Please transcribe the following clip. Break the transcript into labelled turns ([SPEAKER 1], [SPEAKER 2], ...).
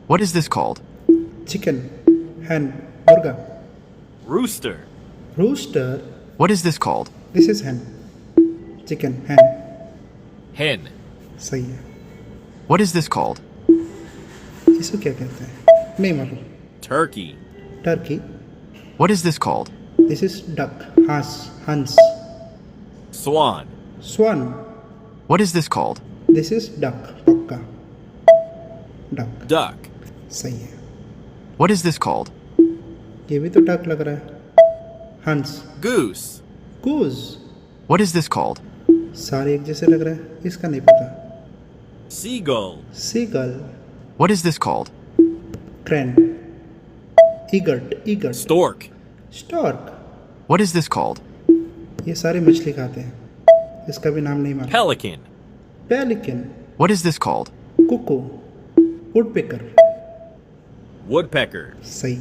[SPEAKER 1] What is this called?
[SPEAKER 2] chicken, hen, मुर्गा.
[SPEAKER 3] Rooster.
[SPEAKER 2] Rooster.
[SPEAKER 1] What is this called?
[SPEAKER 2] This is hen. Chicken, hen.
[SPEAKER 3] Hen.
[SPEAKER 2] सही है.
[SPEAKER 1] What is this called?
[SPEAKER 2] इसको क्या कहते हैं? नहीं मालूम.
[SPEAKER 3] Turkey.
[SPEAKER 2] Turkey.
[SPEAKER 1] What is this called?
[SPEAKER 2] This is duck. Hans.
[SPEAKER 3] Swan.
[SPEAKER 2] Swan.
[SPEAKER 1] What is this called?
[SPEAKER 2] This is duck. पक्का. Duck.
[SPEAKER 3] Duck.
[SPEAKER 2] सही है.
[SPEAKER 1] What is this called?
[SPEAKER 2] ये भी तो duck लग रहा है. Hans.
[SPEAKER 3] Goose.
[SPEAKER 2] Goose.
[SPEAKER 1] What is this called?
[SPEAKER 2] सारे एक जैसे लग रहे हैं. इसका नहीं पता.
[SPEAKER 3] Seagull.
[SPEAKER 2] Seagull.
[SPEAKER 1] What is this called?
[SPEAKER 2] Crane. Eaglet.
[SPEAKER 3] Stork.
[SPEAKER 2] Stork.
[SPEAKER 1] What is this called?
[SPEAKER 2] ये सारे मछली खाते हैं. इसका भी नाम नहीं मालूम.
[SPEAKER 3] Pelican.
[SPEAKER 2] Pelican.
[SPEAKER 1] What is this called?
[SPEAKER 2] Cuckoo. Woodpecker.
[SPEAKER 3] Woodpecker.
[SPEAKER 2] सही.